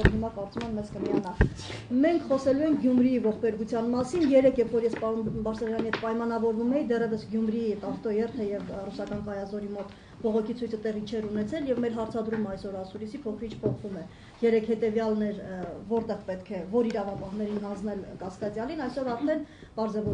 որ հիմա կարծում եմ մեզ կմիանա։ Մենք խոսելու ենք Գյումրիի ողբերգության մասին, երեք երբ որ ես պարոն Բարսեղյանի հետ պայմանավորվում էի, դեռևս Գյումրիի Տավտոերթը եւ ռուսական Կայազորի մոտ բողոքի ցույցը տեղի չէր ունեցել եւ մեր հարցադրումը այսօր ասուրիսի փոքրիչ փոխվում է։ Երեք հետեւյալն էր, որտեղ պետք է որ իրավապահներին հանձնել կասկածյալին, այսօր արդեն բարձր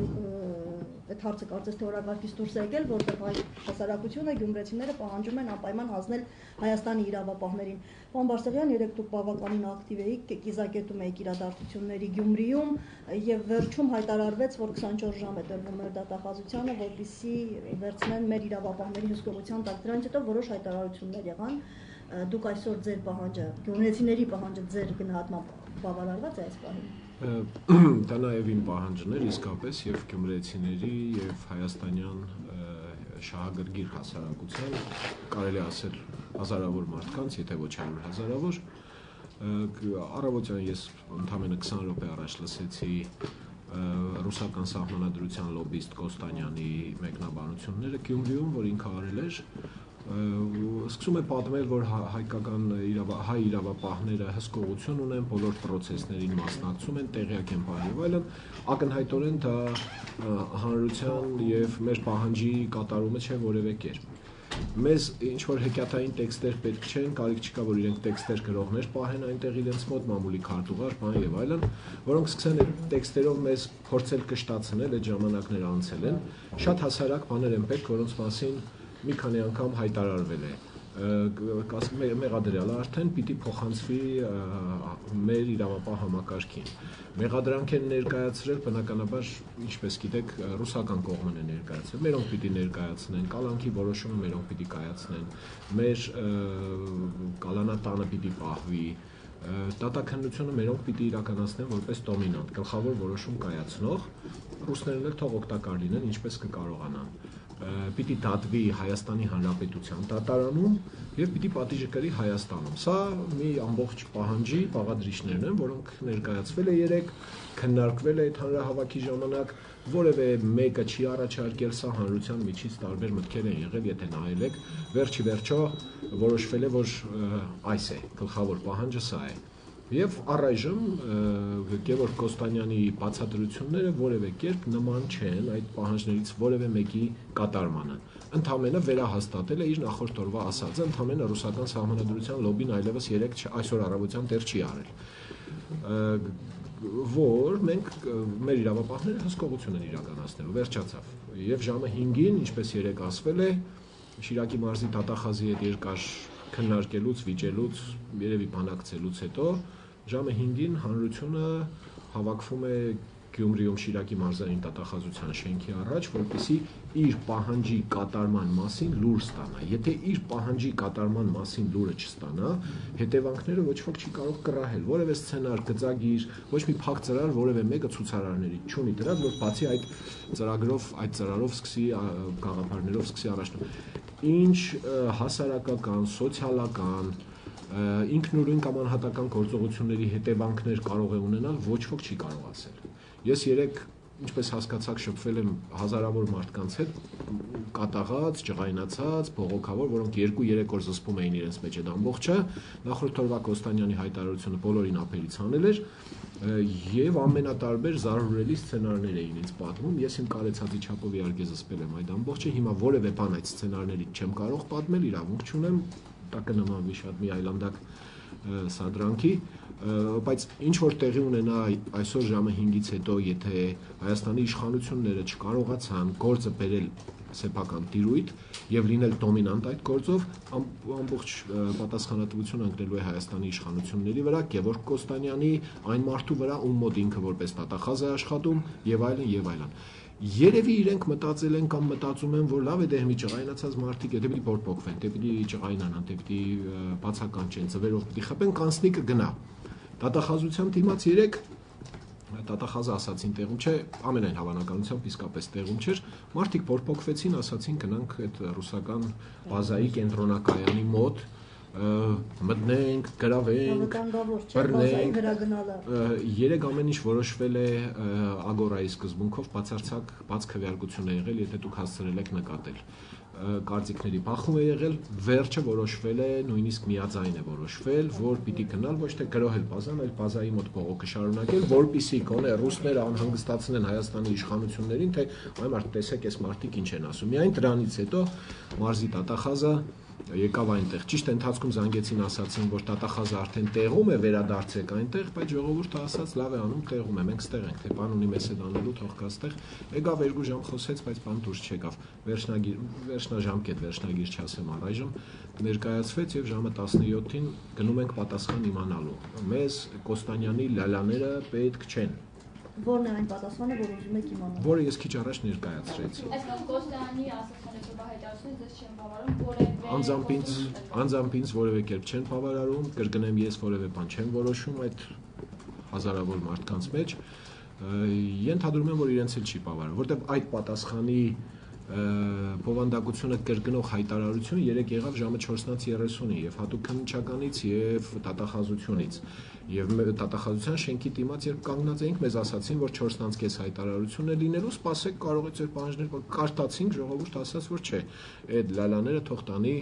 այդ հարցը կարծես թե օրակարգից դուրս է եկել, որտեղ այլ հասարակությունը գյումրեցիները պահանջում են անպայման հանձնել Հայաստանի իրավապահներին։ Պարոն Բարսեղյան, երեք դուք բավականին ակտիվ էիք, կիզակետում էիք իրադարձությունների Գյումրիում եւ վերջում հայտարարվեց, որ 24 ժամ է տրվում մեր դատախազությանը, որպեսզի վերցնեն մեր իրավապահների հսկողության տակ։ Դրանից հետո որոշ հայտարարություններ եղան։ Դուք այսօր ձեր պահանջը, գյումրեցիների պահանջը ձեր գնահատմամբ բավարարված է այս պահին։ Դա նաև իմ պահանջն էր իսկապես եւ գյումրեցիների եւ հայաստանյան շահագրգիռ հասարակության, կարելի ասել հազարավոր մարդկանց, եթե ոչ 100,000-ավոր, առավոտյան ես ընդամենը 20 րոպե առաջ լսեցի ռուսական սահմանադրության լոբիստ Կոստանյանի մեկնաբանությունները Գյումրիում, որ ինքը արել էր, սկսում է պատմել, որ հայ իրավապահները հսկողություն ունեն, բոլոր պրոցեսներին մասնակցում են, տեղյակ են բան եւ այլն, ակնհայտորեն դա հանրության եւ մեր պահանջի կատարումը չէ որևէ կերպ։ Մեզ ինչ որ հեքիաթային տեքստեր պետք չեն, կարիք չկա, որ իրենք տեքստեր գրողներ պահեն այնտեղ իրենց մոտ, մամուլի քարտուղար, բան եւ այլն, որոնք սկսեն այդ տեքստերով մեզ փորձել կշտացնել, այդ ժամանակները անցել են, շատ հասարակ բաներ են պետք, որոնց մասին մի քանի անգամ հայտարարվել է, մեղադրյալը արդեն պիտի փոխանցվի մեր իրավապահ համակարգին։ Մեղադրանք են ներկայացրել, բնականաբար, ինչպես գիտեք, ռուսական կողմն է ներկայացրել, մերոնք պիտի ներկայացնեն, կալանքի որոշումը մերոնք պիտի կայացնեն, մեր կալանատանը պիտի պահվի, դատաքննությունը մերոնք պիտի իրականացնեն որպես դոմինանտ, գլխավոր որոշում կայացնող, ռուսներն էլ թող օգտակար լինեն, ինչպես կկարողանան։ Պիտի դատվի Հայաստանի Հանրապետության դատարանում եւ պիտի պատիժը կրի Հայաստանում։ Սա մի ամբողջ պահանջի բաղադրիչներն են, որոնք ներկայացվել է երեք, քննարկվել է այդ հանրահավաքի ժամանակ, որևէ մեկը չի առաջարկել, սա հանրության միջից տարբեր մտքեր են եղել, եթե նայել եք, վերջի վերջո որոշվել է, որ այս է, գլխավոր պահանջը սա է։ Եվ առայժմ Գևորգ Կոստանյանի բացատրությունները որևէ կերպ նման չեն այդ պահանջներից որևէ մեկի կատարմանը։ Ընդամենը վերահաստատել է իր նախորդ օրվա ասածը, ընդամենը ռուսական սահմանադրության լոբին այլևս այսօր առավոտյան դեռ չի արել։ Որ մենք մեր իրավապահները հսկողություն են իրականացնելու, վերջացավ։ Եվ ժամը 5-ին, ինչպես երեք ասվել է, Շիրակի մարզի դատախազի հետ երկար քննարկելուց, վիճելուց, երևի բանակցելուց հետո ժամը 5-ին հանրությունը հավաքվում է Գյումրիում Շիրակի մարզային դատախազության շենքի առաջ, որպեսզի իր պահանջի կատարման մասին լուր ստանա։ Եթե իր պահանջի կատարման մասին լուրը չստանա, հետևանքները ոչ ոք չի կարող կռահել, որևէ սցենար, գծագիր, ոչ մի փակ ծրար, որևէ մեկը ցուցարարների չունի դրած, որ բացի այդ ծրարով սկսի գաղափարներով սկսի առաջնորդել։ Ինչ հասարակական, սոցիալական, ինքնուրույն կամ անհատական գործողությունների հետևանքներ կարող է ունենալ, ոչ ոք չի կարող ասել։ Ես երեք, ինչպես հասկացաք, շփվել եմ հազարավոր մարդկանց հետ, կատաղած, ջղայնացած, բողոքավոր, որոնք 2-3 օր զսպում էին իրենց մեջ այդ ամբողջը, նախորդ օրվա Կոստանյանի հայտարարությունը բոլորին ափերից հանել էր, եւ ամենատարբեր զարհուրելի սցենարներ էին ինձ պատմում։ Ես իմ կարեցածի չափով իհարկե զսպել եմ այդ ամբողջը, հիմա որևէ բան այդ սցենարներից չեմ կարող պատմել, իրավունք չունեմ, դա կնմանվի շատ մի այլանդակ սադրանքի, բայց ինչ որ տեղի ունենա այսօր ժամը 5-ից հետո, եթե Հայաստանի իշխանությունները չկարողացան գործը բերել սեփական տիրույթ եւ լինել դոմինանտ այդ գործով, ամբողջ պատասխանատվությունը ընկնելու է Հայաստանի իշխանությունների վրա, Գևորգ Կոստանյանի, այն մարդու վրա, ում մոտ ինքը որպես դատախազ է աշխատում եւ այլն եւ այլն։ Երևի իրենք մտածել են կամ մտածում են, որ լավ է դե մի ջղայնացած մարդիկ է, դե պիտի բորբոքվեն, դե պիտի ջղայնանան, դե պիտի բացականչեն, ծվերով պիտի խփեն, կանցնի կգնա։ Դատախազության դիմաց երեք դատախազը ասացին տեղում չէ, ամենայն հավանականությամբ իսկապես տեղում չէր, մարդիկ բորբոքվեցին, ասացին գնանք այդ ռուսական բազայի կենտրոնակայանի մոտ, մտնենք, գրավենք, բռնենք։ Երեք ամեն ինչ որոշվել է Ագորայի սկզբունքով, բացարձակ բաց քվեարկություն է եղել, եթե դուք հասցրել եք նկատել։ կարծիքների բախում է եղել, վերջը որոշվել է, նույնիսկ միաձայն է որոշվել, որ պիտի գնալ ոչ թե գրոհել բազան, այլ բազայի մոտ բողոքը շարունակել, որպեսզի գոնե ռուսները անհանգստացնեն Հայաստանի իշխանություններին, թե այ մարդ տեսեք, այս մարդիկ ինչ են ասում։ Միայն դրանից հետո մարզի Տատախազը եկավ այնտեղ։ Ճիշտ է, ընթացքում զանգեցին, ասացին, որ Տատախազը արդեն տեղում է, վերադարձեք այնտեղ, բայց ժողովուրդը ասաց, լավ է անում, տեղում է, մենք ստեղ ենք, թե բան ունի մեզ հետ անելու, թող գա ստեղ։ Եկավ 2 ժամ խոսեց, բայց բան դուրս չեկավ։ Վերջնաժամկետ, վերջնագիր չասեմ առայժմ, ներկայացվեց եւ ժամը 17-ին գնում ենք պատասխան իմանալու։ Մեզ Կոստանյանի լալաները պետք չեն։ Որն է այն պատասխանը, որ ուզում եք իմանալ։ Որը ես քիչ առաջ ներկայացրեցի։ Այսինքն Կոստյանի ասացանը հայտարարությունից ես չեմ բավարարում, որևէ Անձամբ ինձ որևէ կերպ չեն բավարարում, կրկնեմ, ես որևէ բան չեմ որոշում այդ հազարավոր մարդկանց մեջ։ Ենթադրում եմ, որ իրենց էլ չի բավարարում, որտեղ այդ պատասխանի բովանդակությունը կրկնող հայտարարությունը երեք եղավ ժամը 4:30-ին եւ հատուկ քննչականից եւ Տատախազությունից եւ Տատախազության շենքի դիմաց երբ կանգնած էինք մեզ ասացին որ 4:30 հայտարարություն է լինելու սպասեք կարող է ձեր պահանջները կարտացինք ժողովուրդ ասաց որ չէ այդ լալաները թող տանի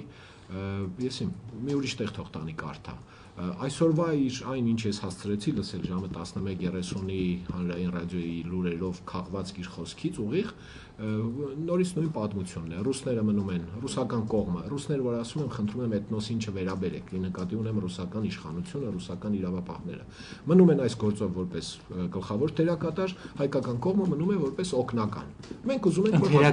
ես մի ուրիշ տեղ թող տանի կարթա այսօրվա այն ինչ ես հասցրեցի լսել ժամը 11:30-ի հանրային ռադիոյի լուրերով քաղվածք իր խոսքից ուղիղ նորից նույն պատմությունն է ռուսները մնում են ռուսական կողմը ռուսներ որ ասում են խնդրում եմ էթնոսին չվերաբերեք նկատի ունեմ ռուսական իշխանությունը ռուսական իրավապահները մնում են այս գործով որպես գլխավոր դերակատար հայկական կողմը մնում է որպես օգնական մենք ուզում ենք որ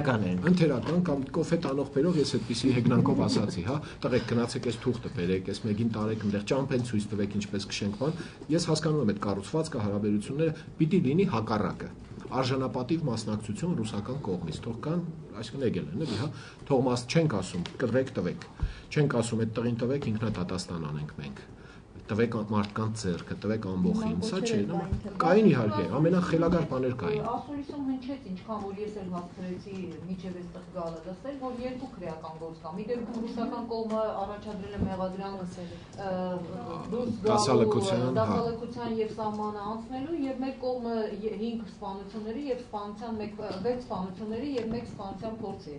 ընթերական կամ կոֆե տանող բերող ես այդպիսի հեգնանքով ասացի հա տղեկ գնացեք այս թուղթը բերեք այս մեկին տարեք այնտեղ ճամփեն ցույց տվեք ինչպես կշենք բան ես հասկանում եմ այդ կառուցվածքը հարաբերությունները պիտի լինի հակառակը արժանապատիվ մասնակցություն ռուսական կողմից թող կան այսինքն եկել են էլի հա թող չենք ասում կտրեք տվեք չենք ասում այդ տղին տվեք ինքնադատաստան անենք մենք տվեք մարդկանց ձեռքը տվեք ամբողջին սա չէ կային իհարկե ամենախելագար բաներ կային ասուլիսում հնչեց ինչքան որ ես էլ հասցրեցի միջև այստեղ գալը լսել որ երկու քրեական գործ կա մի դեպքում ռուսական կողմը առաջադրել է մեղադրանք դասալքության եւ սահմանը անցնելու եւ մեկ կողմը 5 սպանությունների եւ սպանության 6 սպանությունների եւ 1 սպանության փորձի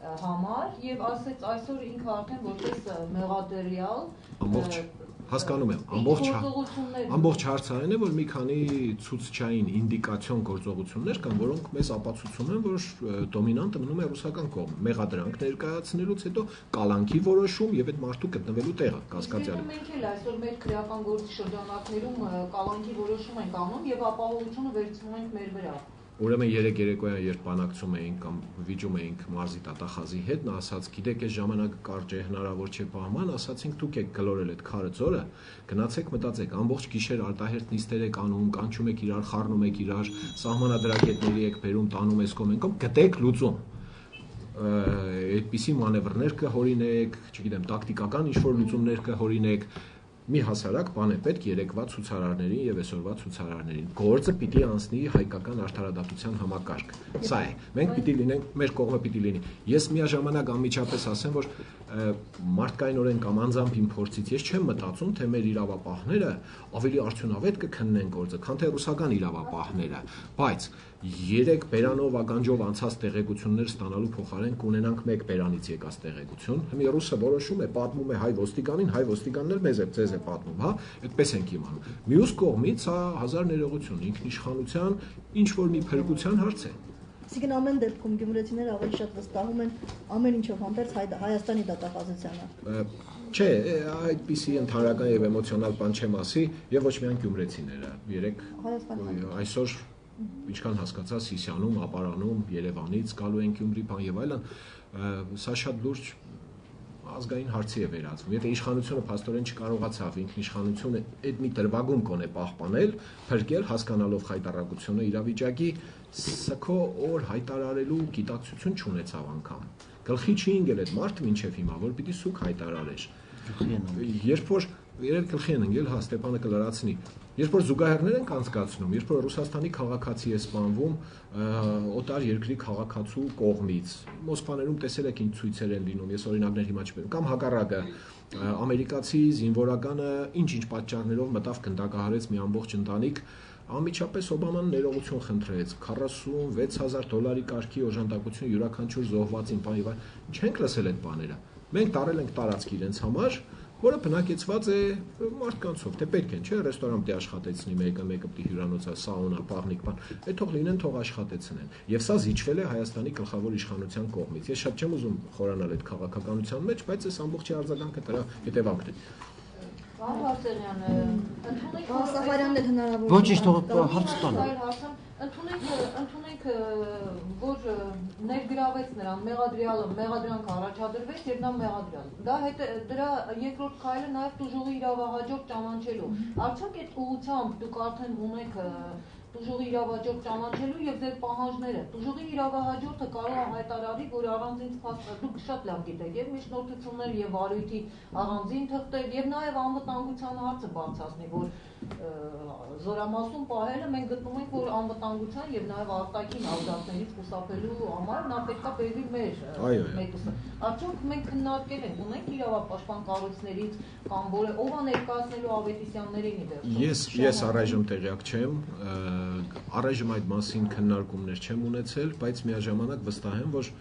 համար եւ ասեց այսօր ինքը արդեն որպես մեղադրյալ ամբողջ հասկանում եմ ամբողջ հարցը այն է որ մի քանի ցուցչային ինդիկացիոն գործողություններ կան որոնք մեզ ապացուցում են որ դոմինանտը մնում է ռուսական կողմ մեղադրանք ներկայացնելուց հետո կալանքի որոշում եւ այդ մարդու գտնվելու տեղը կասկածյալի մենք էլ այսօր մեր քրեական գործի շրջանակներում կալանքի որոշում ենք անում եւ ապահովությունը վերցնում ենք մեր վրա Ուրեմն երեք երեկոյան երբ բանակցում էինք կամ վիճում էինք մարզի Տատախազի հետ, նա ասաց, գիտեք, այս ժամանակը կարճ է, հնարավոր չէ բահման, ասացինք դուք եք գլորել այդ քարը ձորը, գնացեք մտածեք, ամբողջ գիշեր արտահերթ նիստեր եք անում, կանչում եք իրար, խառնում եք իրար, սահմանադրագետների եք բերում, տանում ես կոմենկոմ, գտեք լուծում։ Այդպիսի մանևրներ կհորինեք, չգիտեմ, տակտիկական ինչ-որ լուծումներ կհորինեք մի հասարակ բան է պետք երեկվա ցուցարարներին եւ այսօրվա ցուցարարներին գործը պիտի անցնի հայկական արդարադատության համակարգ սա է մենք պիտի լինենք մեր կողմը պիտի լինի ես միաժամանակ անմիջապես ասեմ որ մարդկայնորեն կամ անձամբ իմ փորձից ես չեմ մտածում թե մեր իրավապահները ավելի արդյունավետ կքննեն գործը քան թե ռուսական իրավապահները բայց 3 բերանով ականջով անցած տեղեկություններ ստանալու փոխարեն կունենանք 1 բերանից եկած տեղեկություն հիմա ռուսը որոշում է պատմում է հայ ոստիկանին հայ ոստիկանն էլ մեզ է ձեզ է պատմում հա այդպես ենք իմանում մյուս կողմից հա հազար ներողություն ինքնիշխանության ինչ որ մի փրկության հարց է Այսինքն ամեն դեպքում գյումրեցիները ավելի շատ վստահում են ամեն ինչով հանդերձ Հայաստանի դատախազությանը Չէ, այդպիսի ընդհանրական եւ էմոցիոնալ բան չեմ ասի եւ ոչ միայն գյումրեցիները երեք այսօր ինչքան հասկացա Սիսիանում, Ապարանում, Երևանից գալու են Գյումրի բան եւ այլն, սա շատ լուրջ ազգային հարցի է վերածվում։ Եթե իշխանությունը փաստորեն չկարողացավ ինքնիշխանությունը այդ մի դրվագում կոնե պահպանել, փրկել հասկանալով խայտարակությունը իրավիճակի, սա քո օր հայտարարելու գիտակցություն չունեցավ անգամ։ Գլխի չի ընկել այդ մարդը մինչև հիմա, որ պիտի սուկ հայտարարեր։ Երբ որ երեք գլխի են ընկել, հա Ստեփանը կլրացնի։ Երբ որ զուգահեռներ են անցկացնում, երբ որ Ռուսաստանի քաղաքացի է սպանվում օտար երկրի քաղաքացու կողմից, Մոսկվաներում տեսել եք ինչ ցույցեր են լինում, ես օրինակներ հիմա չբերեմ, կամ հակառակը ամերիկացի զինվորականը ինչ-ինչ պատճառներով մտավ գնդակահարեց մի ամբողջ ընտանիք, անմիջապես Օբաման ներողություն խնդրեց, $46,000 կարգի օժանդակություն յուրաքանչյուր զոհվածին, չենք լսել այդ բաները։ Մենք տարել ենք տարածք իրենց համար, որը բնակեցված է մարդկանցով, թե պետք են, չէ, ռեստորան պետք է աշխատեցնի մեկը պետք է հյուրանոցա, սաունա, պաղնիկ, այդ թող լինեն, թող աշխատեցնեն։ Եվ սա զիջվել է Հայաստանի գլխավոր իշխանության կողմից։ Ես շատ չեմ ուզում խորանալ այդ քաղաքականության մեջ, բայց այս ամբողջի արձագանքը դրա հետևանքն է։ Սաֆարյանն էլ հնարավոր Ոչ, թող հարց տան։ Ընդունենք, որ ներգրավեց նրան, մեղադրանք առաջադրվեց եւ նա մեղադրյալ։ Դա դրա երկրորդ քայլը նաեւ տուժողի իրավահաջորդ ճանաչելու։ Արդյոք այդ ուղղությամբ դուք արդեն ունեք տուժողի իրավահաջորդ ճանաչելու եւ ձեր պահանջները։ Տուժողի իրավահաջորդը կարող է հայտարարի, որ առանձին դուք շատ լավ գիտեք եւ միջնորդություններ եւ վարույթի առանձին թղթեր եւ նաեւ անվտանգության հարցը բարձրացնի, որ զորամասում պահելը մենք գտնում ենք, որ անվտանգության եւ նաեւ արտաքին ազդակներից խուսափելու համար նա պետք է բերվի մեր մեկուսը։ Արդյոք մենք քննարկել ենք, ունենք իրավապաշտպան կառույցներից կամ ով է ներկայացնելու Ավետիսյաններին իդեպ։ Ես առայժմ տեղյակ չեմ, առայժմ այդ մասին քննարկումներ չեմ ունեցել, բայց միաժամանակ վստահ եմ, որ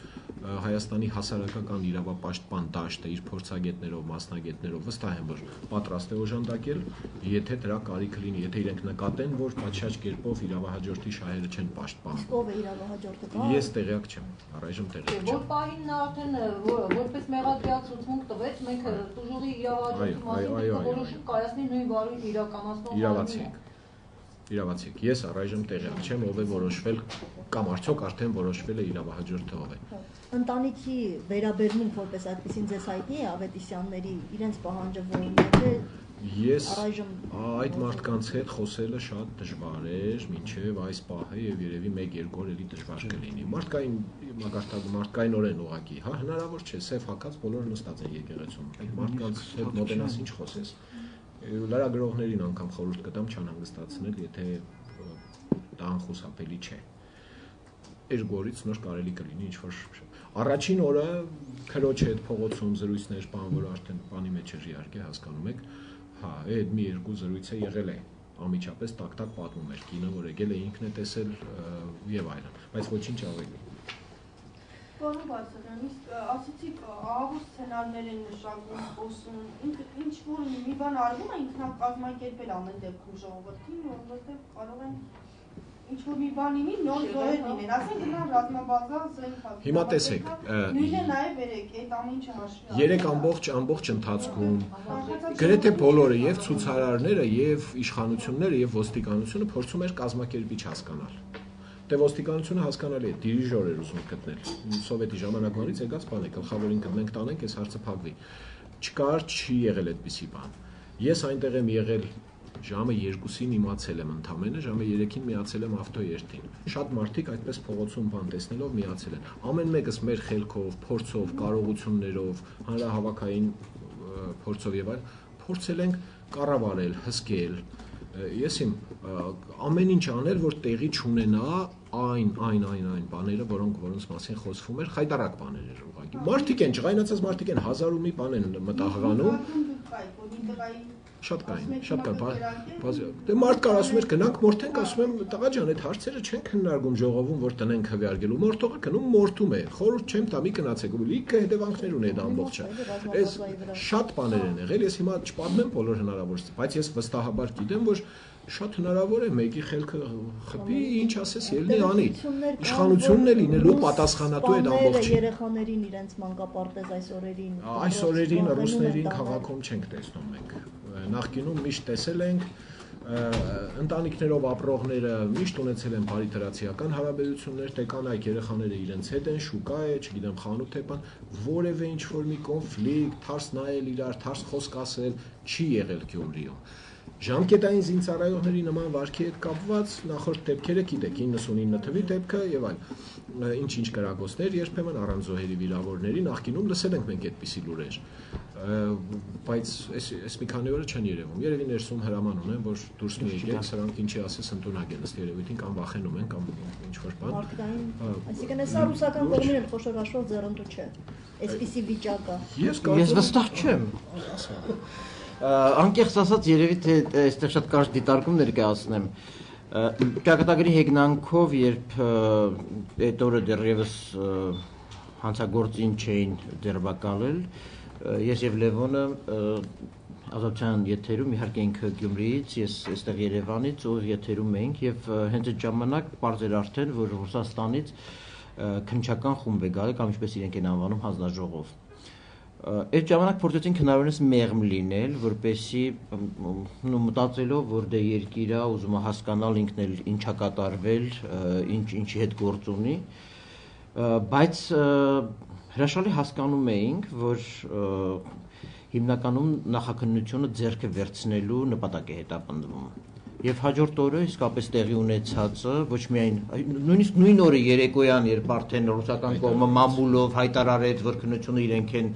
Հայաստանի հասարակական իրավապաշտպան դաշտը իր փորձագետներով, մասնագետներով վստահ եմ, որ պատրաստ է օժանդակել, եթե դրա կարիքը լինի, եթե իրենք նկատեն, որ պատշաճ կերպով իրավահաջորդի շահերը չեն պաշտպանում։ Ով է իրավահաջորդը։ Ես տեղյակ չեմ, առայժմ տեղյակ չեմ։ Որ պահին նա արդեն որպես մեղադրյալ ցուցմունք տվեց, մենք տուժողի իրավահաջորդի մասին որոշում կայացնի նույն վարույթ իրականացնող Իրավացիք, ես առայժմ տեղյակ չեմ, ով է որոշվել կամ արդյոք արդեն որոշվել է իրավահաջորդը ով է։ Ընտանիքի վերաբերմունք որպես այդպեսին ձեզ հայտնի է Ավետիսյանների իրենց պահանջը որն է։ Ես այդ մարդկանց հետ խոսելը շատ դժվար էր, մինչև այս պահը եւ երևի 1-2 օր էլի դժվար կլինի։ Մարդկային մարդկայնորեն ուղակի, հա, հնարավոր չէ, սև հակած բոլորը նստած են եկեղեցում։ Այդ մարդկանց հետ մոտենաս ինչ խոսես։ Լրագրողներին անգամ խորհուրդ կտամ չանհանգստացնել, եթե դա անխուսափելի չէ։ 2 օրից նոր կարելի կլինի ինչ-որ առաջին օրը քրոջ հետ փողոցում զրույցներ, որ արդեն բանի մեջ էր իհարկե հասկանում եք, հա, այդ մի 2 զրույց է եղել է, անմիջապես տակ-տակ պատմում էր կինը, որ եկել է ինքն է տեսել եւ այլն, բայց ոչինչ ավելի։ Պարոն Բարսեղյան, իսկ ասացիք ահավոր սցենարներ են մշակում, խոսում, ինչ որ մի բան արվում է ինքնակազմակերպել ամեն դեպքում ժողովրդին, որովհետև կարող են ինչ որ մի բան լինի, նոր զոհեր լինեն, ասենք նա ռազմաբազա զենք։ Հիմա տեսեք, նույնը նաև երեք, այդ ամեն ինչը հաշվի։ Երեք ամբողջ ընթացքում գրեթե բոլորը եւ ցուցարարները եւ իշխանությունները եւ ոստիկանությունը փորձում էր կազմակերպիչ հասկանալ։ Դե ոստիկանությունը հասկանալի է, դիրիժոր էր ուզում գտնել։ Սովետի ժամանակվանից եկած բան է, գլխավորին գտնենք տանենք, այս հարցը փակվի։ Չկար, չի եղել այդպիսի բան։ Ես այնտեղ եմ եղել ժամը 2-ին իմացել եմ ընդամենը, ժամը 3-ին միացել եմ ավտոերթին։ Շատ մարդիկ այդպես փողոցում բան տեսնելով միացել են։ Ամեն մեկս մեր խելքով, փորձով, կարողություններով, հանրահավաքային փորձով եւ այլ փորձել ենք կառավարել, հսկել։ Ես իմ ամեն ինչ անել, որ տեղի չունենա այն բաները, որոնց մասին խոսվում էր, խայտարակ բաներ էր ուղղակի։ Մարդիկ են, ջղայնացած մարդիկ են, 1000 ու մի բան են մտահղանում։ Շատ կային։ Դե մարդ կար ասում էր գնանք մորթենք, ասում եմ տղա ջան, այդ հարցերը չեն քննարկում ժողովում, որ տնենք հվեարկելու։ Մորթողը գնում մորթում է։ Խորհուրդ չեմ տա, մի գնացեք, լիքը հետևանքներ ունի այդ ամբողջը։ Այս շատ բաներ են եղել, ես հիմա չպատմեմ բոլոր հնարավոր, բայց ես վստահաբար գիտեմ, որ շատ հնարավոր է մեկի խելքը խփի, ինչ ասես, ելնի անի։ Իշխանությունն է լինելու պատասխանատու այդ ամբողջի։ Երեխաներին իրենց մանկապարտեզ այս օրերին։ Այս օրերին ռուսներին քաղաքում չենք տեսնում մենք։ Նախկինում միշտ տեսել ենք ընտանիքներով ապրողները միշտ ունեցել են բարիթրացիական հարաբերություններ, թե կանայք երեխաները իրենց հետ են, շուկա է, չգիտեմ, խանութ է, բան, որևէ ինչ-որ մի կոնֆլիկտ, թարս նայել իրար, թարս խոսք ասել չի եղել Գյումրիում։ Ժամկետային զինծառայողների նման վարկի հետ կապված նախորդ դեպքերը գիտեք 99 թվի դեպքը եւ այլ ինչ կրակոցներ երբեմն առանց զոհերի վիրավորների նախկինում լսել ենք մենք այդպիսի լուրեր բայց այս մի քանի օրը չեն երևում երևի ներսում հրաման ունեն որ դուրս մի եկեք սրանք ինչի ասես ընդունակ են ըստ երևույթին կամ վախենում են կամ ինչ որ բան այսինքն հեսա ռուսական կողմին էլ խոշոր հաշվով ձեռնտու չէ այսպիսի վիճակը ես վստահ չեմ անկեղծ ասած երևի թե այստեղ շատ կարճ դիտարկում ներկայացնեմ ճակատագրի հեգնանքով երբ այդ օրը դեռևս հանցագործին չէին ձերբակալել ես եւ Լևոնը ազատության եթերում իհարկե ինքը Գյումրիից ես այստեղ Երևանից ու եթերում էինք եւ հենց այդ ժամանակ բարձր էր արդեն որ Ռուսաստանից քննչական խումբ է գալի կամ ինչպես իրենք են անվանում հանձնաժողով Այդ ժամանակ փորձեցին հնարավորինս մեղմ լինել, որպեսզի մտածելով, որ դե երկիրա ուզում է հասկանալ ինքն էլ ինչա կատարվել, ինչի հետ գործ ունի, բայց հրաշալի հասկանում էինք, որ հիմնականում նախաքննությունը ձեռքը վերցնելու նպատակ է հետապնդվում։ Եվ հաջորդ օրը իսկապես տեղի ունեցածը ոչ միայն նույնիսկ նույն օրը երեկոյան երբ արդեն ռուսական կողմը մամուլով հայտարարեց որ քննությունը իրենք են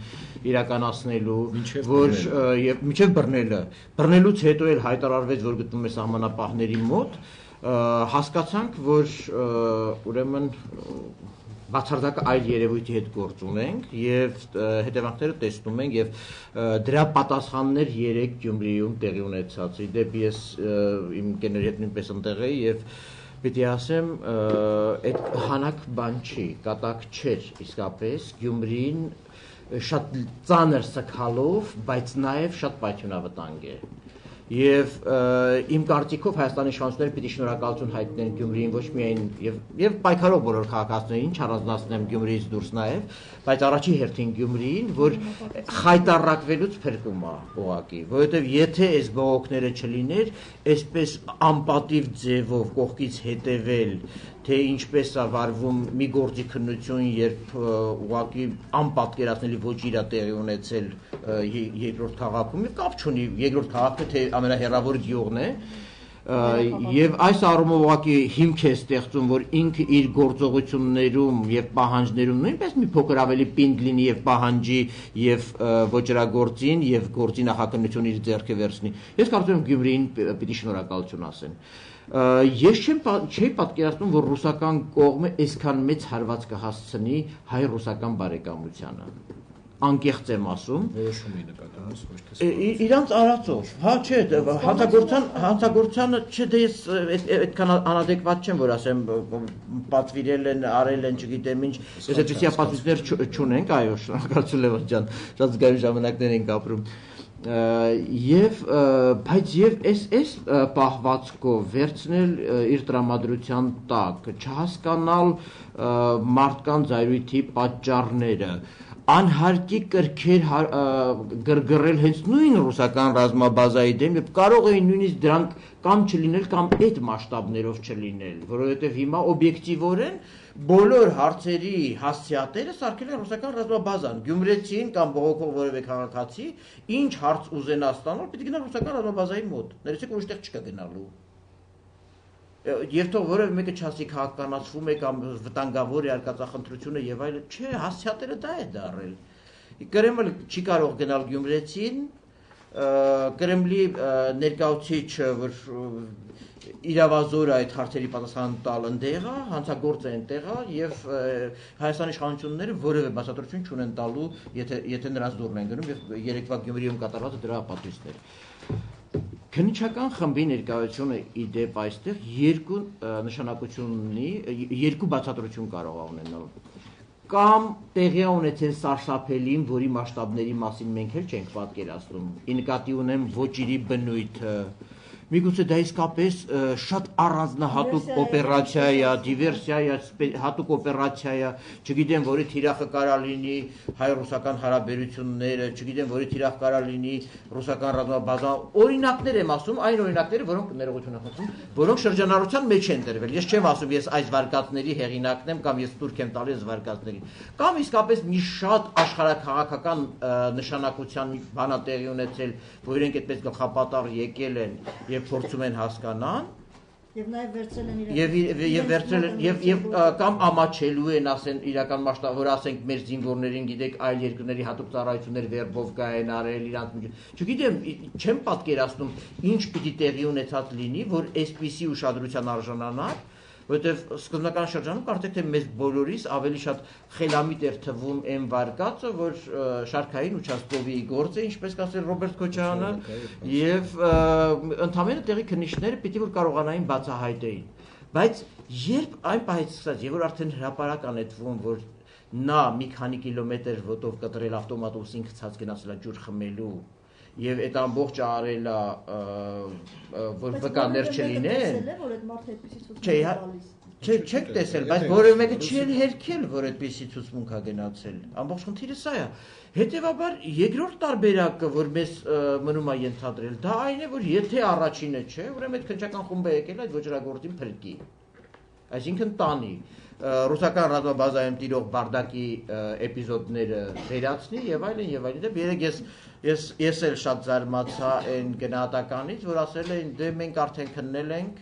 իրականացնելու որ եւ միջև բռնելուց հետո էլ հայտարարվեց որ գտնվում է սահմանապահների մոտ հասկացանք որ ուրեմն բացարձակ այլ երևույթի հետ գործ ունենք եւ հետևանքները տեսնում ենք եւ դրա պատասխաններ 3 Գյումրիում տեղի ունեցած։ Իդեպ ես իմ կեների հետ նույնպես ընտեղ էի եւ պիտի ասեմ այդ հանակ բան չի, կատակ չէր իսկապես Գյումրին շատ ծանր սքալով, բայց նաեւ շատ պայթյունավտանգ է։ Եվ իմ կարծիքով Հայաստանի իշխանությունները պիտի շնորհակալություն հայտնեն Գյումրիին ոչ միայն եւ պայքարող բոլոր քաղաքացիներին չառանձնացնեմ Գյումրիից դուրս նաեւ, բայց առաջին հերթին Գյումրիին, որ խայտարակվելուց փրկում է ուղակի, որովհետեւ եթե այս բողոքները չլիներ, այսպես անպատիվ ձևով կողքից հետևել թե ինչպես է վարվում մի գործի քննություն, երբ ուղղակի անպատկերացնելի ոչ իրա տեղի ունեցել երկրորդ քաղաքում, եւ կապ չունի երկրորդ քաղաքը թե ամենահեռավոր գյուղն է, եւ այս առումով ուղղակի հիմք է ստեղծում, որ ինքը իր գործողություններում եւ պահանջներում նույնպես մի փոքր ավելի պինդ լինի եւ պահանջի եւ ոչրագործին եւ գործի նախաքննություն իր ձեռքը վերցնի։ Ես կարծում եմ Գյումրիին պիտի շնորհակալություն ասեն։ Ես չէի պատկերացնում, որ ռուսական կողմը այսքան մեծ հարված կհասցնի հայ-ռուսական բարեկամությանը։ Անկեղծ եմ ասում։ Որոշումի նկատմամբ ոչ թե իրանց արածով։ Հա, չէ, հանցագործությանը չէ, դե ես այդքան անադեկվատ չեմ, որ ասեմ, պատվիրել են, արել են, չգիտեմ ինչ, ես այդպիսի ապացույցներ չունենք, այո, շնորհակալություն Լևոն ջան, շատ զգալի ժամանակներ ենք ապրում։ Եվ բայց եւ այս պահվածքով վերցնել իր տրամադրության տակ, չհասկանալ մարդկանց զայրույթի պատճառները, անհարկի կրքեր գրգռել հենց նույն ռուսական ռազմաբազայի դեմ եւ կարող էին նույնիսկ դրանք կամ չլինել կամ այդ մասշտաբներով չլինել, որովհետեւ հիմա օբյեկտիվորեն բոլոր հարցերի հասցեատերը սարքել են ռուսական ռազմաբազան, գյումրեցին կամ բողոքող որևէ քաղաքացի, ինչ հարց ուզենա ստանալ, պիտի գնա ռուսական ռազմաբազայի մոտ, ներեցեք ուրիշտեղ չկա գնալու։ Եվ թող որևէ մեկը չասի քաղաքականացվում է կամ վտանգավոր է արկածախնդրությունը եւ այլն, չէ, հասցեատերը դա է դարել։ Կրեմլը չի կարող գնալ գյումրեցին, Կրեմլի ներկայացուցիչը, որ իրավազորը այդ հարցերի պատասխան տալ ընդեղ է, հանցագործը ընդեղ է եւ Հայաստանի իշխանությունները որևէ բացատրություն չունեն տալու, եթե նրանց դուրն են գնում եւ երեկվա Գյումրիում կատարվածը դրա ապատույցներ։ Քննչական խմբի ներկայությունը իդեպ այստեղ երկու նշանակություն ունի, երկու բացատրություն կարող է ունենալ։ Կամ տեղի ունեցել սարսափելին, որի մասշտաբների մասին մենք էլ չենք պատկերացնում։ Ի նկատի ունեմ ոչիրի բնույթը, Միգուցե դա իսկապես շատ առանձնահատուկ օպերացիա է, դիվերսիա է, հատուկ օպերացիա է, չգիտեմ, որի թիրախը կարա լինի հայ-ռուսական հարաբերությունները, չգիտեմ, որի թիրախ կարա լինի ռուսական ռազմաբազա, օրինակներ եմ ասում, այն օրինակները, որոնք ներողություն եմ խնդրում, որոնք շրջանառության մեջ են դրվել։ Ես չեմ ասում, ես այս վարկածների հեղինակն եմ կամ ես տուրք եմ տալիս վարկածներին։ Կամ իսկապես մի շատ աշխարհաքաղաքական նշանակության բան է տեղի ունեցել, որ իրենք այդպես գլխապատառ եկել են եւ փորձում են հասկանան եւ նաեւ վերցրել են եւ վերցրել են եւ կամ ամաչելու են ասեն իրական մասշտաբ որ ասենք մեր զինվորներին գիտեք այլ երկրների հատուկ ծառայություններ վերբով կային արել իրանց չգիտեմ չեմ պատկերացնում ինչ պիտի տեղի ունեցած լինի որ այսպիսի ուշադրության արժանանար որտեվ սկզբնական շրջանում կարծեք թե մեզ բոլորիս ավելի շատ խելամիտ էր թվում այն վարկածը, որ շարքային участковի գործ է, ինչպես կասել Ռոբերտ Քոչարյանը, եւ ընդհանրապես տեղի քննիչները պիտի որ կարողանային բացահայտեին։ Բայց երբ այն պահից սկսած, եւ որ արդեն հրապարակ անետվում, որ նա մի քանի կիլոմետր ոտով կտրել ավտոմատով ինքնացած գնացել է ջուր խմելու եւ այդ ամբողջ արել է որ վկաներ չլինեն չէ չեք տեսել բայց որևէ մեկը չի հերքել որ այդպեսի ցուցմունք է գնացել ամբողջ խնդիրը սա է հետեւաբար երկրորդ տարբերակը որ մեզ մնում է ենթադրել դա այն է որ եթե առաջինը չէ ուրեմն այդ քնչական խումբը եկել այդ ոչրագործին փրկի այսինքն տանի ռուսական ռազմաբազայում տիրող բարդակի էպիզոդները վերացնի եւ այլն եւ այլն երեք ես էլ շատ զարմացա այն գնահատականից որ ասել էին դե մենք արդեն քննել ենք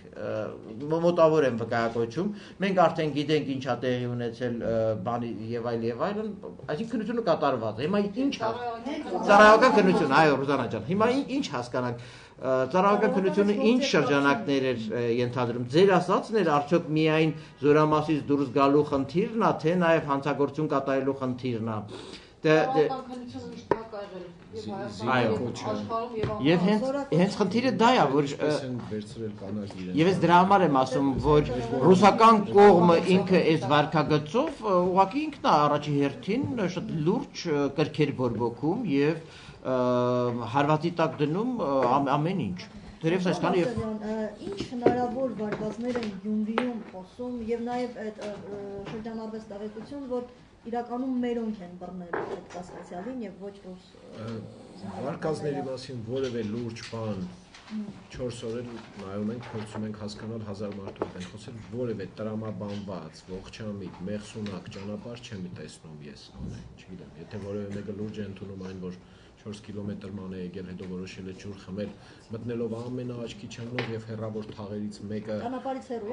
մոտավոր եմ վկայակոչում մենք արդեն գիտենք ինչ է տեղի ունեցել բանի եւ այլն այսինքն քննությունը կատարված է հիմա ինչ ծառայական քննություն այո Ռուզանա ջան հիմա ինչ հասկանանք ծառայական քննությունը ինչ շրջանակներ էր ենթադրում ձեր ասածն էր արդյոք միայն զորամասից դուրս գալու խնդիրն է թե նաեւ հանցագործություն կատարելու խնդիրն է Եվ հենց խնդիրը դա է, որ եւ ես դրա համար եմ ասում, որ ռուսական կողմը ինքը այս վարկագծով ուղղակի ինքն է առաջի հերթին շատ լուրջ կրքեր բորբոքում եւ հարվածի տակ դնում ամեն ինչ։ Դերևս այսքանը եւ ինչ հնարավոր վարկածներ են Գյումրիում խոսում եւ նաեւ այդ շրջանառվեց տեղեկություն, որ իրականում մերոնք են բռնել այդ կասկածյալին եւ ոչ ռուս վարկածների մասին որևէ լուրջ բան 4 օրեր նայում ենք փորձում ենք հասկանալ 1000 մարդու հետ ենք խոսել որևէ տրամաբանված ողջամիտ մեղսունակ ճանապարհ չեմ տեսնում ես չգիտեմ եթե որևէ մեկը լուրջ է ընդունում այն որ 4 կիլոմետր ման է եկել հետո որոշել է ջուր խմել մտնելով ամենաաչքի չանգնող եւ հեռավոր թաղերից մեկը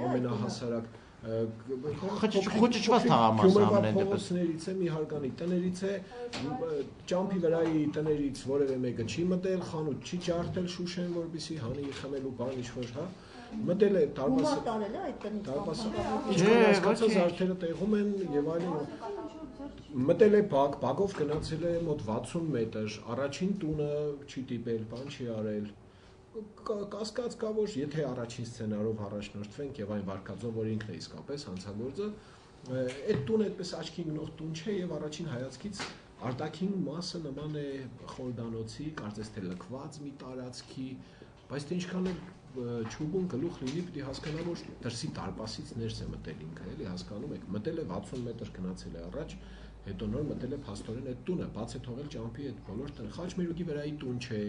ամենահասարակ խոչըչված թաղամասը ամեն դեպս փողոցներից է մի հարգանի տներից է ճամփի վրայի տներից որևէ մեկը չի մտել խանութ չի ջարդել շուշեն որպեսի հանի խմելու բան ինչ-որ հա մտել է դարպասը զարդերը տեղում են եւ այլն մտել է բակով գնացել է մոտ 60 մետր առաջին տունը չի տիպել բան չի արել կասկած կա որ եթե առաջին սցենարով առաջնորդվենք եւ այն վարկածով որ ինքն է իսկապես հանցագործը այդ տունը այդպես աչքի գնող տուն չէ եւ առաջին հայացքից արտաքին մասը նման է խորհրդանոցի կարծես թե լքված մի տարածքի բայց թե ինչքան է ճուբուն գլուխ լինի պիտի հասկանա որ դրսի դարպասից ներս է մտել ինքը էլի հասկանում եք մտել է 60 մետր գնացել է առաջ հետո նոր մտել է փաստորեն այդ տունը բաց է թողել ճամփի այդ բոլոր տները խաչմերուկի վրայի տուն չէ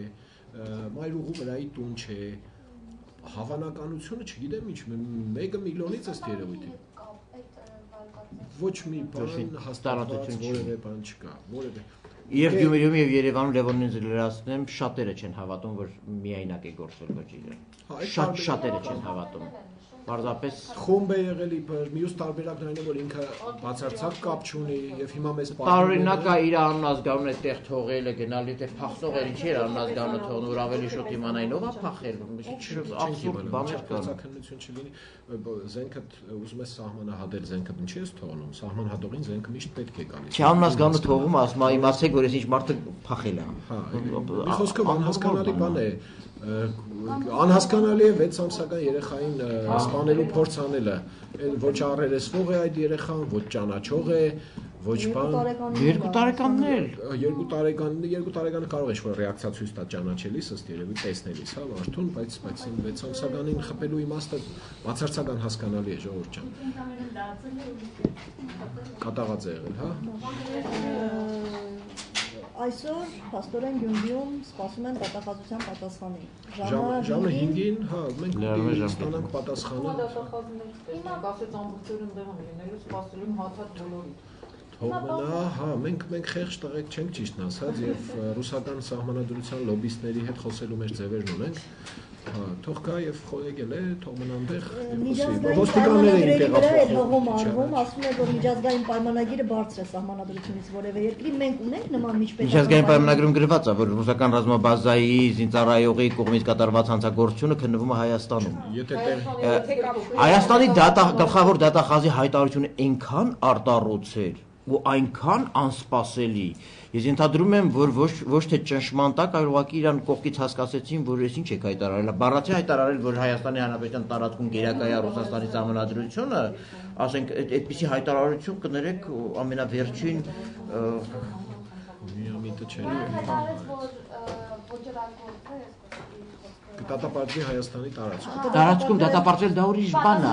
մայրուղու վրայի տուն չէ հավանականությունը չգիտեմ ինչ 1 միլիոնից ըստ երևույթի ոչ մի բան հաստատություն որևէ բան չկա որևէ Եվ Գյումրիում եւ Երևանում Լևոնին լրացնեմ շատերը չեն հավատում որ միայնակ է գործել ոչինը շատերը չեն հավատում Պարզապես խումբ է եղել իբր մյուս տարբերակն այն է որ ինքը բացարձակ կապ չունի եւ հիմա մեզ տարօրինակ է իր անունազգանուն այդտեղ թողելը գնալի թե փախնող էր ինչի էր անունազգանունը թողնում որ ավելի շուտ իմանային ով է փախել աբսուրդ բաներ կան քննություն չլինի զենքը ուզում է սահմանահատել զենքը ինչի է թողնում սահմանահատողին զենքը միշտ պետք է գալիս չի անունազգանունը թողում ասում իմացեք որ ես ինչ մարդը փախել է մի խոսքով անհասկանալի բան է անհասկանալի է 6 ամսական երեխային սպանելու փորձ անելը, ոչ առերեսվող է այդ երեխան, ոչ ճանաչող է, ոչ բան։ 2 տարեկաններ։ 2 տարեկանը կարող է ինչ-որ ռեակցիա ցույց տա ճանաչելիս, ըստ երևի տեսնելիս, հա, մարդուն, բայց 6 ամսականին խփելու իմաստը բացարձական հասկանալի է, ժողովուրդ ջան։ Կատաղած է եղել, հա։ Այսօր փաստորեն Գյումրիում սպասում են դատախազության պատասխանի։ Ժամը 5-ին, հա, մենք ստանանք պատասխանը։ Հիմա ասեց ամբողջորեն դեղում լինելու սպասելու հացած բոլորին։ Թողնա, հա, մենք խեղճ տղեկ չենք ճիշտն ասած եւ ռուսական սահմանադրության լոբիստների հետ խոսելու մեր ձևերն ունենք։ Հա, թող գա եւ եկել է, թող մնա այնտեղ։ Ոստիկանները են հողում արվում, ասում են, որ միջազգային պայմանագիրը բարձր է սահմանադրությունից որևէ երկրի, մենք ունենք նման միջպետական։ Միջազգային պայմանագրում գրված է, որ ռուսական ռազմաբազայի զինծառայողի կողմից կատարված հանցագործությունը քննվում է Հայաստանում։ Հայաստանի գլխավոր դատախազի հայտարարությունը այնքան արտառոց էր ու այնքան անսպասելի։ Ես ենթադրում եմ, որ ոչ թե ճնշման տակ, այլ ուղղակի իրան կողքից հասկացեցին, որ ես ինչ եք հայտարարել։ Բառացի հայտարարել, որ Հայաստանի Հանրապետության տարածքում գերակայ է Ռուսաստանի սահմանադրությունը, ասենք, այդպիսի հայտարարություն կներեք ամենավերջին միամիտը չէ։ Հայտարարեց, որ ոչռակորձը կդատապարտվի Հայաստանի տարածքում։ Տարածքում դատապարտել դա ուրիշ բան է։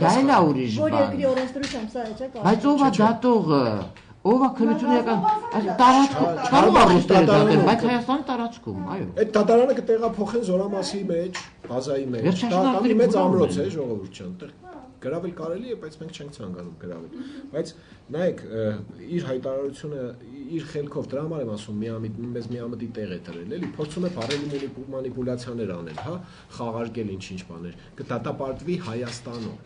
Դա էլ է ուրիշ Որ բան։ երկրի օրենսդրությամբ սա է, չէ՞։ Բայց ով է դատողը։ Ով է քննությունը տարածքում կարող է ռուսները դատել, բայց Հայաստանի տարածքում, այո։ Այդ դատարանը կտեղափոխեն Զորամասի մեջ, բազայի մեջ։ Դա կանի մեծ ամրոց է, ժողովուրդ ջան, այդտեղ գրավել կարելի է, բայց մենք չենք ցանկանում գրավել։ Բայց նայեք, իր հայտարարությունը իր խելքով դրա համար եմ ասում, մեզ միամտի տեղ է դրել, էլի, փորձում է բարելի մանիպուլյացիաներ անել, հա, խաղարկել ինչ-ինչ բաներ։ Կդատապարտվի Հայաստանում։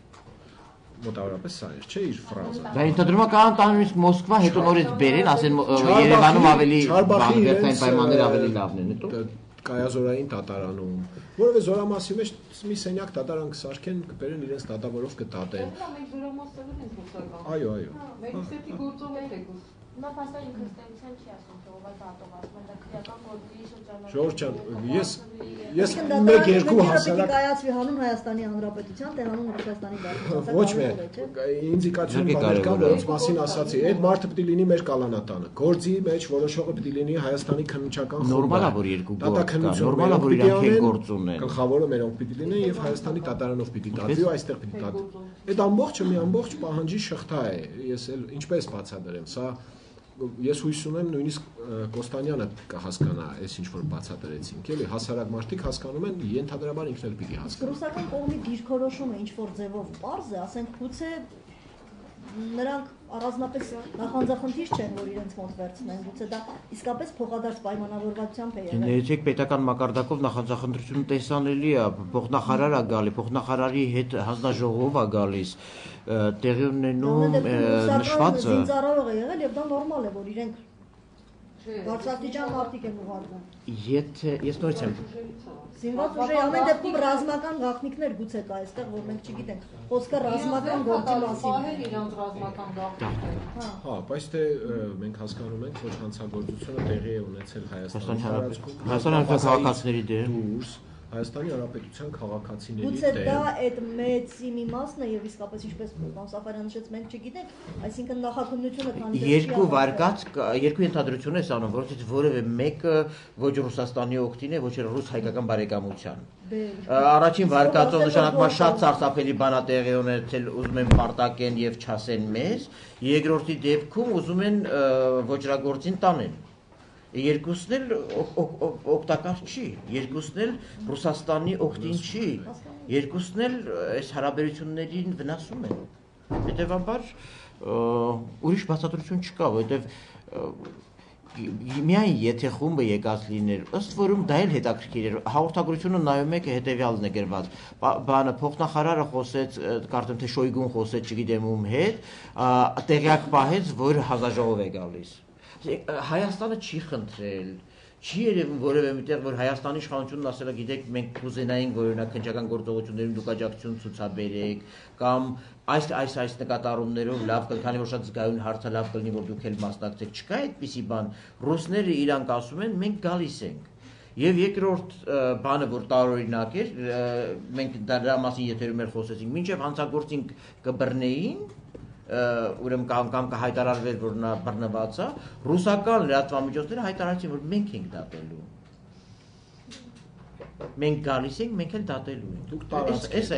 Մոտավորապես սա էր, չէ՞ իր ֆրազը։ Դա ինտեգրումը կան տանից Մոսկվա, հետո նորից բերեն, ասեն Երևանում ավելի բաղկացային պայմաններ ավելի լավն են, հետո կայազորային դատարանում, որովհետեւ Զորամասի մեջ մի սենյակ դատարան կսարքեն, կբերեն իրենց դատավորով կդատեն։ Մենք Զորամասերն ենք խոսական։ Այո։ Մենք ստի գործով ենք եկել։ Նա փաստորեն ինքնստեղծության չի ասում, թե ով է դատող, ասում են դա քրեական գործի շրջանում։ Ժողովուրդ ջան, ես 1-2 հասարակ կայացվի հանուն Հայաստանի Հանրապետության, թե հանուն Ռուսաստանի Դաշնության։ Ոչ մի ինդիկացիոն բաներ կան, որոնց մասին ասացի, այդ մարդը պետք է լինի մեր կալանատանը։ Գործի մեջ որոշողը պետք է լինի Հայաստանի քննչական խումբը։ Նորմալ է, որ երկու գործ կա, նորմալ է, որ իրանք են գործ ունեն։ Գլխավորը մերոնք պետք է լինեն եւ Հայաստանի դատարանով պետք է դատվի, այստեղ պետք է դատվի։ Այդ ամբողջը մի ամբողջ պահանջի շղթա է։ Ես էլ ինչպես բացատրեմ, սա ես հույս ունեմ նույնիսկ Կոստանյանը կհասկանա այս ինչ որ բացատրեցինք, էլի հասարակ մարդիկ հասկանում են, ենթադրաբար ինքն էլ պիտի հասկանա։ Ռուսական կողմի դիրքորոշումը ինչ որ ձևով པարզ է, ասենք գուցե նրանք առանձնապես նախանձախնդիր չեն, որ իրենց մոտ վերցնեն, գուցե դա իսկապես փոխադարձ պայմանավորվածությամբ է եղել։ Ներեցեք պետական մակարդակով նախանձախնդրությունը տեսանելի է, փոխնախարար է գալի, փոխնախարարի հետ հանձնաժողով է գալիս, տեղի ունենում նշվածը։ Զինծառայող է եղել եւ դա նորմալ է, որ իրենք բարձրաստիճան մարդիկ են ուղարկում։ Եթե ես նորից եմ Զինված ուժի ամեն դեպքում ռազմական գաղտնիքներ գուցե կա այստեղ, որ մենք չգիտենք։ Խոսքը ռազմական գործի մասին է։ Իրանց ռազմական գաղտնիքներ։ Հա, բայց թե մենք հասկանում ենք, որ հանցագործությունը տեղի է ունեցել Հայաստանի տարածքում։ Հայաստանի քաղաքացիների դեմ։ Դուրս Հայաստանի Հանրապետության քաղաքացիների Գուցե դա այդ մեծի մի մասն է եւ իսկապես ինչպես պարոն Սաֆարյանը նշեց, մենք չգիտենք, այսինքն նախաքննությունը քանի երկու վարկած, երկու ենթադրություն է անում, որոնցից որևէ մեկը ոչ Ռուսաստանի օգտին է, ոչ էլ ռուս հայկական բարեկամության։ Առաջին վարկածով նշանակում է շատ սարսափելի բան է տեղի ունեցել, ուզում են պարտակեն եւ չասեն մեզ, երկրորդի դեպքում ուզում են ոչրագործին տանեն։ Երկուսն էլ օգտակար չի, երկուսն էլ Ռուսաստանի օգտին չի, երկուսն էլ այս հարաբերություններին վնասում են։ Հետևաբար ուրիշ բացատրություն չկա, որովհետև միայն եթե խումբը եկած լիներ, ըստ որում դա էլ հետաքրքիր էր, հաղորդագրությունը նայում եք հետևյալն է գրված, բանը փոխնախարարը խոսեց, կարծեմ թե Շոյգուն խոսեց, չգիտեմ ում հետ, տեղյակ պահեց, որ հանձնաժողով է գալիս։ Հայաստանը չի խնդրել, չի երևում որևէ միտեղ, որ Հայաստանի իշխանությունն ասել է, գիտեք, մենք կուզենայինք, որ օրինակ քննչական գործողություններում դուք աջակցություն ցուցաբերեք, կամ այս նկատառումներով լավ կլինի, քանի որ շատ զգայուն հարց է, լավ կլինի, որ դուք էլ մասնակցեք, չկա այդպիսի բան։ Ռուսները իրանք ասում են, մենք գալիս ենք։ Եվ երկրորդ բանը, որ տարօրինակ էր, մենք դրա մասին եթերում խոսեցինք, մինչև հանցագործին կբռնեին, ուրեմն կամ կհայտարարվեր, որ նա բռնված է, ռուսական լրատվամիջոցները հայտարարեցին, որ մենք ենք դատելու։ Մենք գալիս ենք, մենք էլ դատելու ենք։ Էս է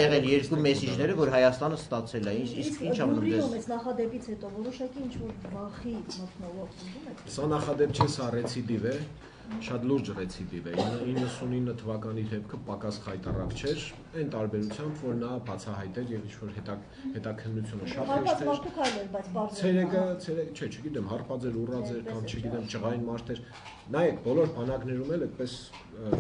եղել երկու մեսիջները, որ Հայաստանը ստացել է։ Իսկ ինչ ամնում դες։ Այս նախադեպից հետո որոշակի ինչ-որ վախի մթնոլորտ ուզում եք։ Սա նախադեպ չէ, սա ռեցիդիվ է, շատ լուրջ ռեցիդիվ է։ 99 թվականի դեպքը պակաս խայտառակ չէր, այն տարբերությամբ, որ նա բացահայտեր եւ ինչ-որ հետաքննությունը շատ հեշտ էր։ Ցերեկը, չէ, չգիտեմ, հարբած էր, ուռած էր կամ չգիտեմ, ճղային մարդ էր։ Նայեք, բոլոր բանակներում էլ այդպես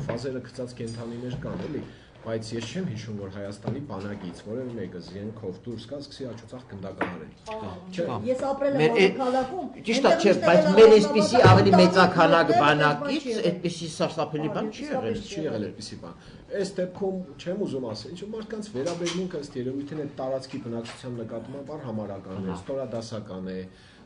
ֆազերը գծած կենթանիներ կան, էլի, բայց ես չեմ հիշում, որ Հայաստանի բանակից որևէ մեկը զենքով դուրս գա, սկսի աջուծախ գնդակահարել։ Չէ։ Ես ապրել եմ քաղաքում։ Ճիշտ է, չէ, բայց մեր այսպիսի ավելի մեծաքանակ բանակից այդպիսի սարսափելի բան չի եղել։ Չի եղել այդպիսի բան։ Այս դեպքում չեմ ուզում ասել, ինչ մարդկանց վերաբերմունքը ըստ երևույթին այդ տարածքի բնակչության նկատմամբ համարական է, ստորադասական է։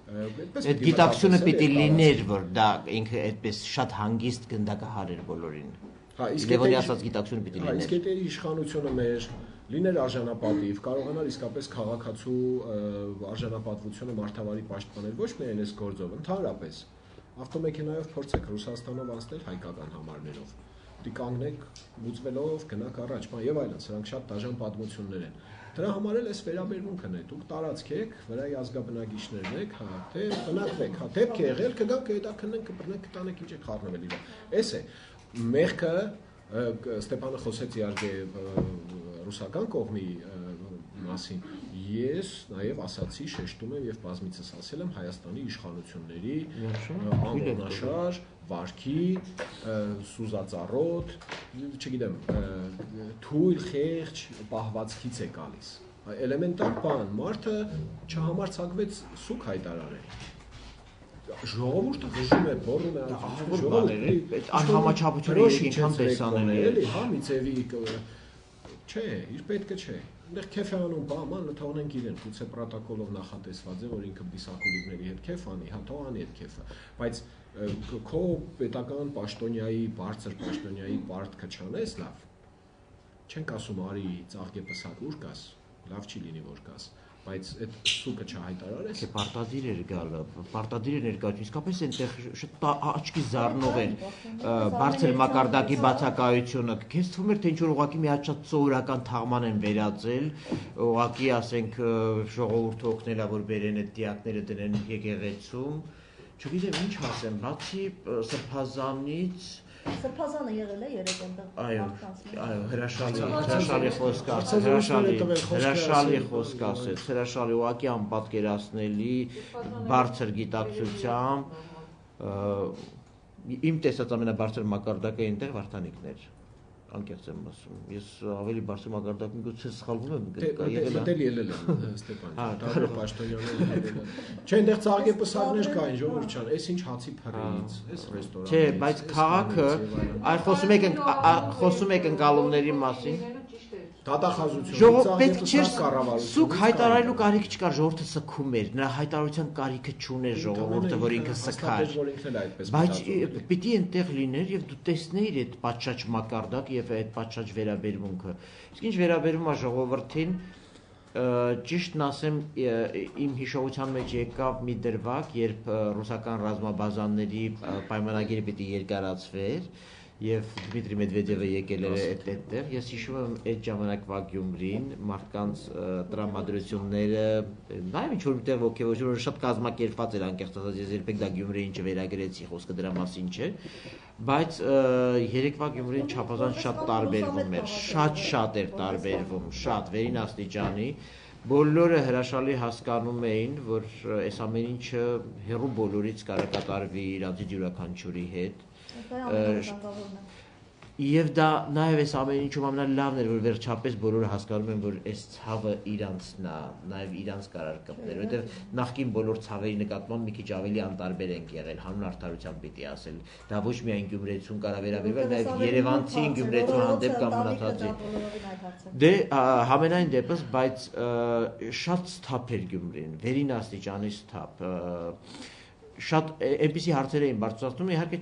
Այդ գիտակցությունը պիտի լիներ, որ դա ինքը այդպես շատ հանգիստ գնդակահարեր բոլորին։ Լևոնի ասած գիտակցությունը պիտի լիներ։ Իսկ այդ իշխանությունը մեր լիներ արժանապատիվ, կարողանար իսկապես քաղաքացու արժանապատվությունը մարդավարի պաշտպանել ոչ միայն այս գործով, ընդհանրապես ավտոմեքենայով փորձեք Ռուսաստանով անցնել հայկական համարներով։ Դի կանգնեք բուծվելով, գնաք առաջ, եւ այլն, սրանք շատ դաժան պատմություններ են։ Դրա համար էլ այս վերաբերմունքն է, դուք տարածք եք, վրայի ազգաբնակիչներն եք, հա, թե բնակվեք, հա, դեպք է եղել, կգանք հետաքննենք, կբռնենք, կտանենք, ինչ եք խառնվել իրար։ Էս է։ Մեղքը Ստեփանը խոսեց իհարկե ռուսական կողմի մասին։ Ես նաև ասացի, շեշտում եմ եւ բազմիցս ասել եմ Հայաստանի իշխանությունների անոնաշար, վարքի, սուզածառոտ, չգիտեմ, թույլ, խեղճ պահվածքից է գալիս։ Էլեմենտար բան, մարդը չհամարցակվեց սուկ հայտարարել։ Ժողովուրդը խշում է, բոռում է, ժողովուրդը անհամաչափությունը ինչքան տեսանելի է, էլի, հա, մի ձևի չէ, իր պետքը չէ։ Այնտեղ քեֆ է անում, բաման, թողնենք իրեն, գուցե պրոտոկոլով նախատեսված է, որ ինքը բիսակուլիկների հետ քեֆ անի, հա, թող անի այդ քեֆը, բայց քո պետական պաշտոնյայի, բարձր պաշտոնյայի պարտքը չանես, լավ։ Չենք ասում արի ծաղկե պսակ ուր կաս, լավ չի լինի որ կաս, բայց այդ սուկը չհայտարարես։ Չէ, պարտադիր էր գալը, պարտադիր էր ներկայացում, իսկապես այնտեղ շատ աչքի զարնող էր բարձր մակարդակի բացակայությունը։ Քեզ թվում էր, թե ինչ որ ուղղակի մի հատ շատ սովորական թաղման են վերածել, ուղղակի ասենք ժողովուրդը օգնել է, որ բերեն այդ դիակները դնեն եկեղեցում։ Չգիտեմ ինչ ասեմ, բացի սրբազանից Սրբազանը եղել է երեք այնտեղ։ Այո, հրաշալի խոսք ասեց, հրաշալի ուղղակի անպատկերացնելի, բարձր գիտակցությամբ, իմ տեսած ամենաբարձր մակարդակը այնտեղ Վարդանիկն էր, անկեղծ եմ ասում, ես ավելի բարձր մակարդակում գուցե սխալվում եմ, մտել ելել եմ Ստեփան, դա պաշտոնյաները ելել են։ Չէ, այնտեղ ծաղկե պսակներ կային, ժողովուրդ ջան, այս ինչ հացի փռից, այս ռեստորան։ Չէ, բայց քաղաքը, այ խոսում եք ընկալումների մասին։ Դատախազություն, պետք չէր սուկ հայտարարելու կարիք չկար, ժողովուրդը սգում էր, նրա հայտարարության կարիքը չուներ ժողովուրդը, որ ինքը սգար։ Բայց պիտի այնտեղ լիներ եւ դու տեսնեիր այդ պատշաճ մակարդակ եւ այդ պատշաճ վերաբերմունքը։ Իսկ ինչ վերաբերում է ժողովրդին, ճիշտն ասեմ, իմ հիշողության մեջ եկավ մի դրվագ, երբ ռուսական ռազմաբազաների պայմանագիրը պիտի երկարացվեր եւ Դմիտրի Մեդվեդևը եկել էր այդտեղ, ես հիշում եմ այդ ժամանակվա Գյումրին, մարդկանց տրամադրությունները, նաեւ ինչ որ միտեղ ոգեւորությունը շատ կազմակերպված էր անկեղծ ասած, ես երբեք դա Գյումրիին չվերագրեցի, խոսքը դրա մասին չէ, բայց երեկվա Գյումրին չափազանց շատ տարբերվում էր, շատ էր տարբերվում, շատ վերին աստիճանի, բոլորը հրաշալի հասկանում էին, որ այս ամեն ինչը հեռու բոլորից կարող կատարվի իրանցի յուրաքանչյուրի հետ։ Եվ դա նաև այս ամեն ինչում ամենալավն էր, որ վերջապես բոլորը հասկանում են, որ այս ցավը իրանցն է, նաև իրանց կարար կպներ, որովհետև նախկին բոլոր ցավերի նկատմամբ մի քիչ ավելի անտարբեր ենք եղել, հանուն արդարության պիտի ասել։ Դա ոչ միայն գյումրեցուն կարա վերաբերվել, նաև երևանցին գյումրեցու հանդեպ կամ մնացածի։ Դե համենայն դեպս, բայց շատ սթափ էր Գյումրին, վերին աստիճանի սթափ։ շատ այնպիսի հարցեր էին բարձրացնում, իհարկե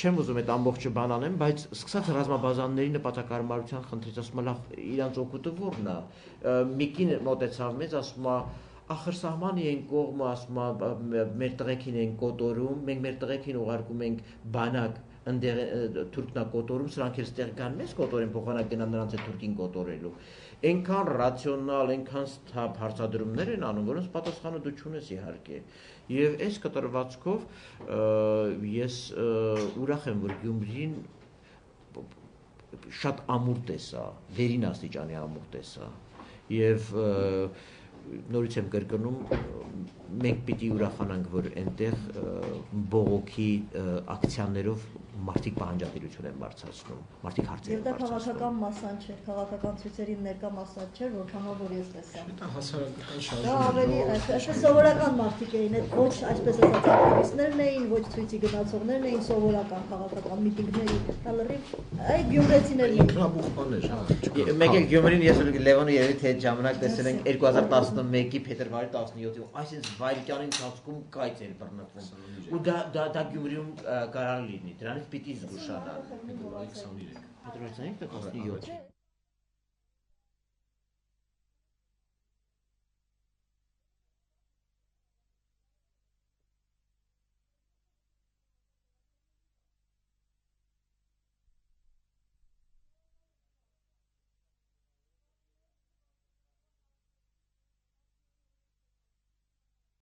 չեմ ուզում այդ ամբողջը բան անեմ, բայց սկսած ռազմաբազաների նպատակարարության խնդրից, ասում եմ, լավ, իրանց օգուտը ո՞րն է։ Մի կին մոտեցավ մեզ, ասում է, ախր սահմանի են կողմը, ասում է, մեր տղեկին են կոտորում, մենք մեր տղեկին ուղարկում ենք բանակ, ընդեղ թուրքնա կոտորում, սրանք էլ ստեղ կան մեզ կոտորեն, փոխանակ գնան նրանց է թուրքին կոտորելու։ Այնքան ռացիոնալ, այնքան սթափ հարցադրումներ են անում, որոնց պատասխանը դու չունես իհարկե։ Եվ այս կտրվածքով ես ուրախ եմ, որ Գյումրին շատ ամուր տեսա, վերին աստիճանի ամուր տեսա։ Եվ նորից եմ կրկնում, մենք պիտի ուրախանանք, որ այնտեղ բողոքի ակցիաներով մարդիկ պահանջատիրություն են բարձրացնում, մարդիկ հարցեր են բարձրացնում։ Եվ դա քաղաքական մասան չէր, քաղաքական ցույցերի ներկա մասան չէր, որքանով որ ես տեսա։ Դա հասարակական շարժում է։ Դա ավելի այսպես սովորական մարդիկ էին, այդ ոչ այսպես ասած ակտիվիստներն էին, ոչ ցույցի գնացողներն էին, սովորական քաղաքական միտինգների, դա լրիվ այդ գյումրեցիներն էին։ Ինքնաբուխման էր, հա։ Մեկ է Գյումրին ես Լևոնը երևի թե այդ ժամանակ տեսել ենք 2011-ի փետրվարի 17-ին, այսինքն վայրկյանի ընթացքում կայծ էր բռնկվում։ Ու դա Գյումրիում կարող լինի, դրանից պիտի զգուշանալ։ Փետրվարի 23։ Փետրվարի 23-ը 17։